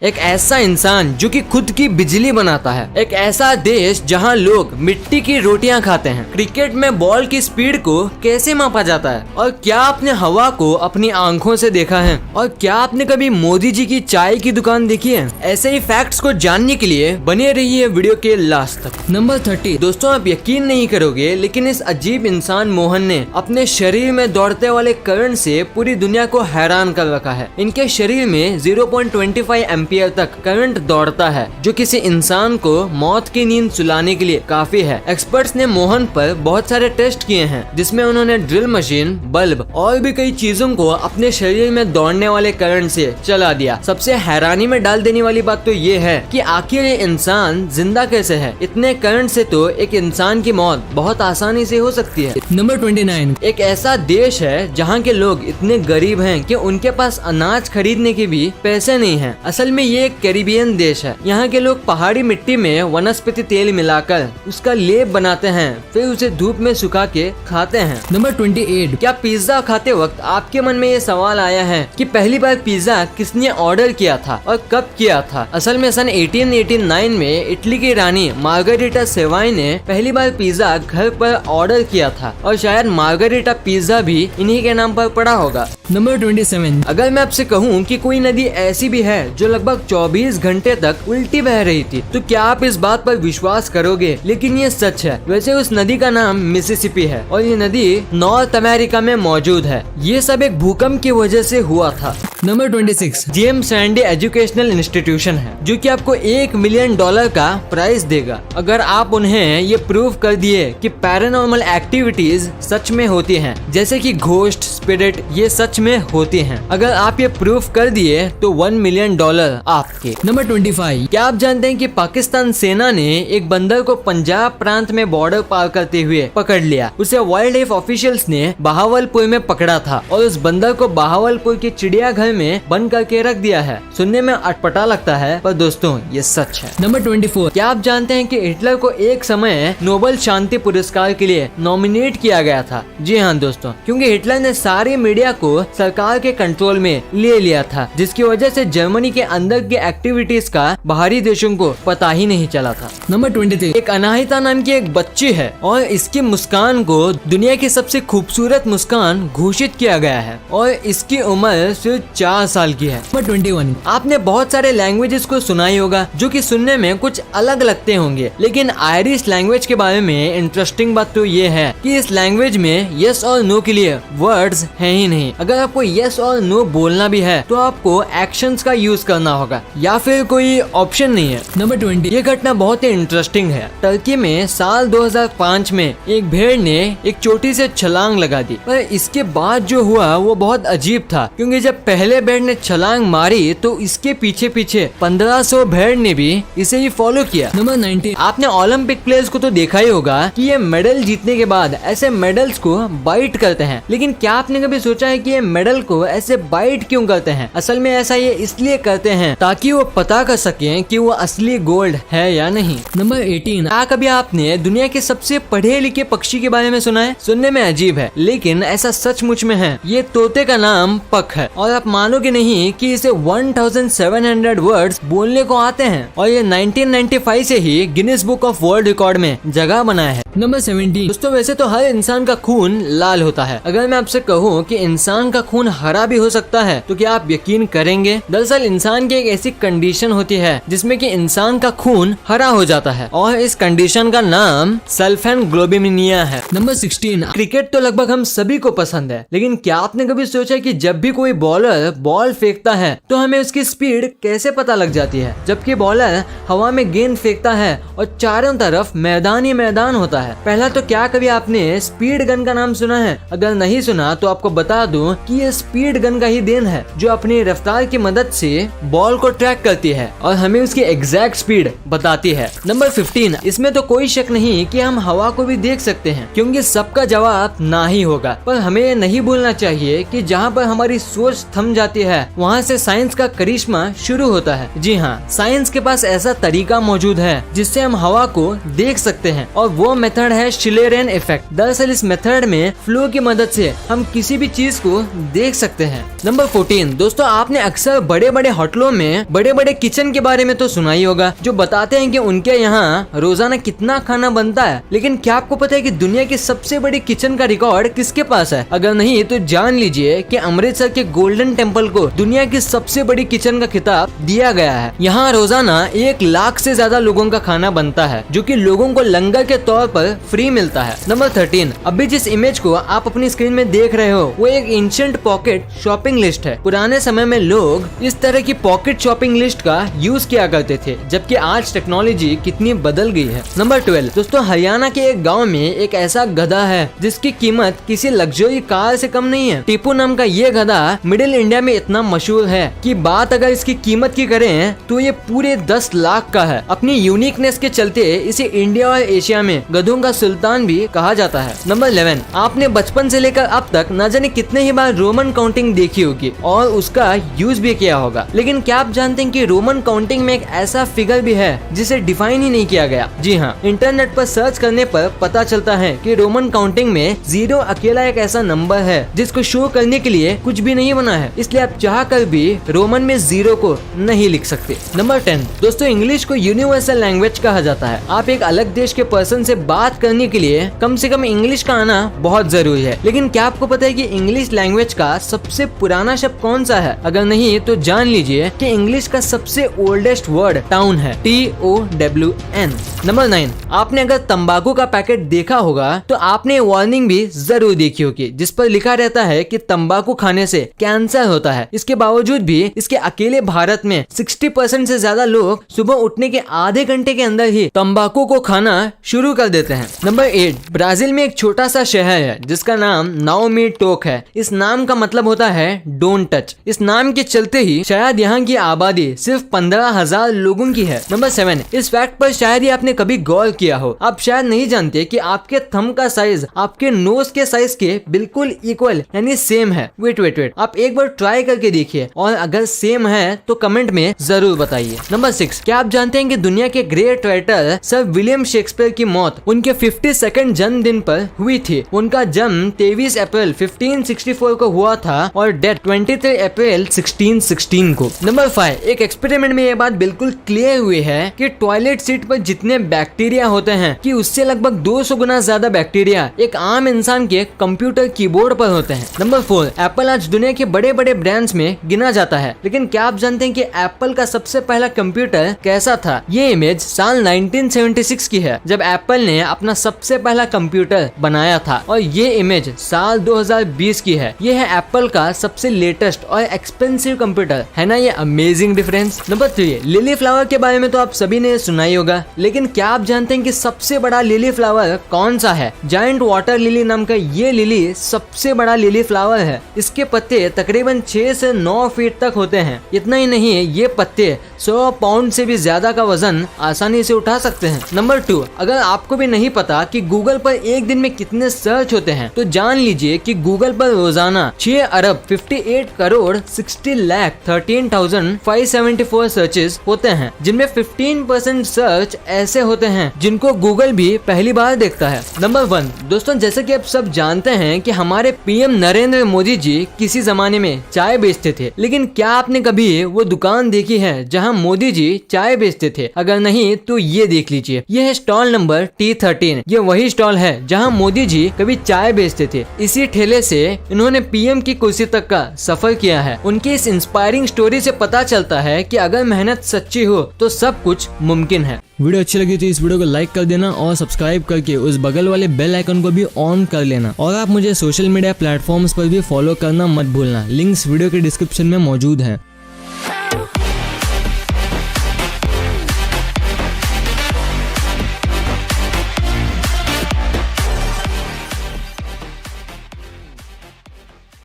एक ऐसा इंसान जो कि खुद की बिजली बनाता है। एक ऐसा देश जहां लोग मिट्टी की रोटियां खाते हैं। क्रिकेट में बॉल की स्पीड को कैसे मापा जाता है? और क्या आपने हवा को अपनी आंखों से देखा है? और क्या आपने कभी मोदी जी की चाय की दुकान देखी है? ऐसे ही फैक्ट्स को जानने के लिए बने रहिए वीडियो के लास्ट तक। नंबर 30। दोस्तों, आप यकीन नहीं करोगे, लेकिन इस अजीब इंसान मोहन ने अपने शरीर में दौड़ते वाले करंट से पूरी दुनिया को हैरान कर रखा है। इनके शरीर में 0.25 एम्पियर तक करंट दौड़ता है, जो किसी इंसान को मौत की नींद सुलाने के लिए काफी है। एक्सपर्ट्स ने मोहन पर बहुत सारे टेस्ट किए हैं, जिसमें उन्होंने ड्रिल मशीन, बल्ब और भी कई चीजों को अपने शरीर में दौड़ने वाले करंट से चला दिया। सबसे हैरानी में डाल देने वाली बात तो ये है कि आखिर ये इंसान जिंदा कैसे है? इतने करंट से तो एक इंसान की मौत बहुत आसानी से हो सकती है। नंबर 29। एक ऐसा देश है जहाँ के लोग इतने गरीब हैं कि उनके पास अनाज खरीदने के भी पैसे नहीं हैं। असल में ये एक कैरिबियन देश है। यहाँ के लोग पहाड़ी मिट्टी में वनस्पति तेल मिलाकर उसका लेप बनाते हैं, फिर उसे धूप में सुखा के खाते हैं। नंबर 28। क्या पिज्जा खाते वक्त आपके मन में ये सवाल आया है कि पहली बार पिज्जा किसने ऑर्डर किया था और कब किया था? असल में सन 1889 में इटली की रानी मार्गरेटा सेवाई ने पहली बार पिज्जा घर पर ऑर्डर किया था, और शायद मार्गरेटा पिज्जा भी इन्हीं के नाम पर पड़ा होगा। नंबर 27। अगर मैं आपसे कहूँ कि कोई नदी ऐसी भी है जो लगभग 24 घंटे तक उल्टी बह रही थी, तो क्या आप इस बात पर विश्वास करोगे? लेकिन ये सच है। वैसे उस नदी का नाम मिसिसिपी है और ये नदी नॉर्थ अमेरिका में मौजूद है। ये सब एक भूकंप की वजह से हुआ था। Number 26। James Randy educational institution है, जो कि आपको $1 मिलियन का प्राइज देगा अगर आप उन्हें ये प्रूव कर दिए कि पैरानॉर्मल एक्टिविटीज सच में होती हैं, जैसे कि घोस्ट, स्पिरिट, ये सच में होती हैं। अगर आप ये प्रूफ कर दिए तो $1 मिलियन आपके। नंबर 25। क्या आप जानते हैं कि पाकिस्तान सेना ने एक बंदर को पंजाब प्रांत में बॉर्डर पार करते हुए पकड़ लिया? उसे वाइल्ड लाइफ ऑफिशियल्स ने बहावलपुर में पकड़ा था और उस बंदर को बहावलपुर के चिड़ियाघर में बंद करके रख दिया है। सुनने में अटपटा लगता है, पर दोस्तों ये सच है। नंबर 24। क्या आप जानते हैं कि हिटलर को एक समय नोबेल शांति पुरस्कार के लिए नॉमिनेट किया गया था? जी हाँ दोस्तों, क्योंकि हिटलर ने सारी मीडिया को सरकार के कंट्रोल में ले लिया था, जिसकी वजह से जर्मनी के अंदर की एक्टिविटीज का बाहरी देशों को पता ही नहीं चला था। नंबर 23। एक अनाहिता नाम की एक बच्ची है और इसकी मुस्कान को दुनिया की सबसे खूबसूरत मुस्कान घोषित किया गया है और इसकी उम्र सिर्फ 4 साल की है। नंबर 21। आपने बहुत सारे लैंग्वेजेस को सुना ही होगा जो कि सुनने में कुछ अलग लगते होंगे, लेकिन आयरिश लैंग्वेज के बारे में इंटरेस्टिंग बात तो ये है कि इस लैंग्वेज में यस और नो के लिए वर्ड्स हैं ही नहीं। अगर आपको यस और नो बोलना भी है तो आपको एक्शंस का यूज करना होगा या फिर कोई ऑप्शन नहीं है। नंबर 20। ये घटना बहुत ही इंटरेस्टिंग है। टर्की में साल 2005 में एक भेड़ ने एक चोटी से छलांग लगा दी, पर इसके बाद जो हुआ वो बहुत अजीब था, क्योंकि जब पहले भेड़ ने छलांग मारी तो इसके पीछे पीछे 1500 भेड़ ने भी इसे ही फॉलो किया। नंबर 19। आपने ओलंपिक प्लेयर्स को तो देखा ही होगा कि ये मेडल जीतने के बाद ऐसे मेडल्स को बाइट करते हैं, लेकिन क्या आपने कभी सोचा है कि ये मेडल को ऐसे बाइट क्यों करते हैं? असल में ऐसा ये इसलिए करते हैं ताकि वो पता कर सकें कि वो असली गोल्ड है या नहीं। नंबर 18। क्या कभी आपने दुनिया के सबसे पढ़े लिखे पक्षी के बारे में सुना है? सुनने में अजीब है, लेकिन ऐसा सचमुच में है। ये तोते का नाम पक है और आप मानोगे नहीं कि इसे 1700 वर्ड्स बोलने को आते हैं और ये 1995 से ही Guinness book of world record में जगह बनाया है। नंबर 17। दोस्तों, वैसे तो हर इंसान का खून लाल होता है। अगर मैं आपसे कहूँ कि इंसान का खून हरा भी हो सकता है तो क्या आप यकीन करेंगे? दरअसल इंसान की एक ऐसी कंडीशन होती है जिसमें कि इंसान का खून हरा हो जाता है और इस कंडीशन का नाम सल्फेनग्लोबिनिमिया है। नंबर 16। क्रिकेट तो लगभग हम सभी को पसंद है, लेकिन क्या आपने कभी सोचा कि जब भी कोई बॉलर बॉल फेंकता है तो हमें उसकी स्पीड कैसे पता लग जाती है? जबकि बॉलर हवा में गेंद फेंकता है और चारों तरफ मैदान ही मैदान होता है। पहला तो क्या कभी आपने स्पीड गन का नाम सुना है? अगर नहीं सुना तो आपको बता दूं कि ये स्पीड गन का ही देन है, जो अपनी रफ्तार की मदद से बॉल को ट्रैक करती है और हमें उसकी एग्जैक्ट स्पीड बताती है। नंबर 15। इसमें तो कोई शक नहीं कि हम हवा को भी देख सकते हैं, क्योंकि सबका जवाब ना ही होगा। पर हमें ये नहीं भूलना चाहिए कि जहाँ पर हमारी सोच थम जाती है वहाँ से साइंस का करिश्मा शुरू होता है। जी हाँ, साइंस के पास ऐसा तरीका मौजूद है जिससे हम हवा को देख सकते हैं और वो मेथड है शिलेरेन इफेक्ट। दरअसल इस मेथड में फ्लो की मदद से हम किसी भी चीज को देख सकते हैं। नंबर 14। दोस्तों, आपने अक्सर बड़े बड़े होटलों वीडियो में बड़े बड़े किचन के बारे में तो सुना ही होगा, जो बताते हैं कि उनके यहाँ रोजाना कितना खाना बनता है। लेकिन क्या आपको पता है कि दुनिया की सबसे बड़ी किचन का रिकॉर्ड किसके पास है? अगर नहीं तो जान लीजिए कि अमृतसर के गोल्डन टेम्पल को दुनिया की सबसे बड़ी किचन का खिताब दिया गया है। यहाँ रोजाना 1 लाख से ज्यादा लोगों का खाना बनता है, जो कि लोगों को लंगर के तौर पर फ्री मिलता है। नंबर 13, अभी जिस इमेज को आप अपनी स्क्रीन में देख रहे हो वो एक एंशिएंट पॉकेट शॉपिंग लिस्ट है। पुराने समय में लोग इस तरह की पॉकेट शॉपिंग लिस्ट का यूज किया करते थे, जबकि आज टेक्नोलॉजी कितनी बदल गई है। नंबर 12, दोस्तों हरियाणा के एक गाँव में एक ऐसा गधा है जिसकी कीमत किसी लग्जरी कार से कम नहीं है। टीपू नाम का ये गधा मिडिल इंडिया में इतना मशहूर है कि बात अगर इसकी कीमत की करें तो ये पूरे 10 लाख का है। अपनी यूनिकनेस के चलते इसे इंडिया और एशिया में गधों का सुल्तान भी कहा जाता है। नंबर 11, आपने बचपन से लेकर अब तक न जाने कितने ही बार रोमन काउंटिंग देखी होगी और उसका यूज भी किया होगा। लेकिन क्या आप जानते हैं कि रोमन काउंटिंग में एक ऐसा फिगर भी है जिसे डिफाइन ही नहीं किया गया? जी हाँ, इंटरनेट पर सर्च करने पर पता चलता है कि रोमन काउंटिंग में 0 अकेला एक ऐसा नंबर है जिसको शो करने के लिए कुछ भी नहीं बना है, इसलिए आप चाह कर भी रोमन में 0 को नहीं लिख सकते। नंबर 10, दोस्तों इंग्लिश को यूनिवर्सल लैंग्वेज कहा जाता है। आप एक अलग देश के पर्सन से बात करने के लिए कम से कम इंग्लिश का आना बहुत जरूरी है। लेकिन क्या आपको पता है कि इंग्लिश लैंग्वेज का सबसे पुराना शब्द कौन सा है? अगर नहीं तो जान लीजिए कि इंग्लिश का सबसे ओल्डेस्ट वर्ड टाउन है, TOWN। नंबर 9, आपने अगर तंबाकू का पैकेट देखा होगा तो आपने वार्निंग भी जरूर देखी होगी, जिस पर लिखा रहता है कि तंबाकू खाने से कैंसर होता है। इसके बावजूद भी इसके अकेले भारत में 60% से ज्यादा लोग सुबह उठने के आधे घंटे के अंदर ही तंबाकू को खाना शुरू कर देते हैं। नंबर 8, ब्राजील में एक छोटा सा शहर है जिसका नाम नाओमी टोक है। इस नाम का मतलब होता है डोंट टच। इस नाम के चलते ही शायद यहाँ की आबादी सिर्फ 15,000 लोगों की है। नंबर 7, इस फैक्ट पर शायद ही आपने कभी गौर किया हो। आप शायद नहीं जानते कि आपके थंब का साइज आपके नोज के साइज के बिल्कुल इक्वल यानी सेम है। वेट, आप एक बार ट्राई करके देखिए और अगर सेम है तो कमेंट में जरूर बताइए। नंबर 6, क्या आप जानते हैं कि दुनिया के great writer sir William Shakespeare की मौत उनके 52nd जन्मदिन पर हुई थी। उनका जन्म 23 अप्रैल 1564 को हुआ था और डेथ 23 अप्रैल 1616 को। नंबर 5, एक एक्सपेरिमेंट में ये बात बिल्कुल क्लियर हुई है कि टॉयलेट सीट पर जितने बैक्टीरिया होते हैं कि उससे लगभग 200 गुना ज्यादा बैक्टीरिया एक आम इंसान के कंप्यूटर कीबोर्ड पर होते हैं। नंबर 4, एप्पल आज दुनिया के बड़े बड़े ब्रांड्स में गिना जाता है। लेकिन क्या आप जानते हैं कि एप्पल का सबसे पहला कंप्यूटर कैसा था? ये इमेज साल 1976 की है, जब एप्पल ने अपना सबसे पहला कंप्यूटर बनाया था, और ये इमेज साल 2020 की है। ये है एप्पल का सबसे लेटेस्ट और एक्सपेंसिव कंप्यूटर। है ना ये amazing difference? Number 3, lily flower के बारे में तो आप सभी ने सुना ही होगा, लेकिन क्या आप जानते हैं कि सबसे बड़ा लिली फ्लावर कौन सा है? जायंट वाटर लिली नाम का ये लिली सबसे बड़ा लिली फ्लावर है। इसके पत्ते तकरीबन 6 से 9 फीट तक होते हैं। इतना ही नहीं, ये पत्ते 100 पाउंड से भी ज्यादा का वजन आसानी से उठा सकते हैं। नंबर 2, अगर आपको भी नहीं पता कि गूगल पर एक दिन में कितने सर्च होते हैं तो जान लीजिए कि गूगल पर रोजाना 6 अरब 58 करोड़ 60 लाख 13,574 सर्चेस होते हैं, जिनमें 15% सर्च ऐसे होते हैं जिनको गूगल भी पहली बार देखता है। नंबर 1, दोस्तों जैसे कि आप सब जानते हैं कि हमारे पीएम नरेंद्र मोदी जी किसी जमाने में चाय बेचते थे, लेकिन क्या आपने कभी वो दुकान देखी है जहां मोदी जी चाय बेचते थे? अगर नहीं तो ये देख लीजिए, ये है स्टॉल नंबर T13। ये वही स्टॉल है जहां मोदी जी कभी चाय बेचते थे। इसी ठेले से इन्होंने पीएम की कुर्सी तक का सफर किया है। उनकी इस इंस्पायरिंग स्टोरी से पता चलता है कि अगर मेहनत सच्ची हो तो सब कुछ मुमकिन है। वीडियो अच्छी लगी तो इस वीडियो को लाइक कर देना और सब्सक्राइब करके उस बगल वाले बेल आइकन को भी ऑन कर लेना। और आप मुझे सोशल मीडिया प्लेटफॉर्म्स पर भी फॉलो करना मत भूलना। लिंक्स वीडियो के डिस्क्रिप्शन में मौजूद हैं।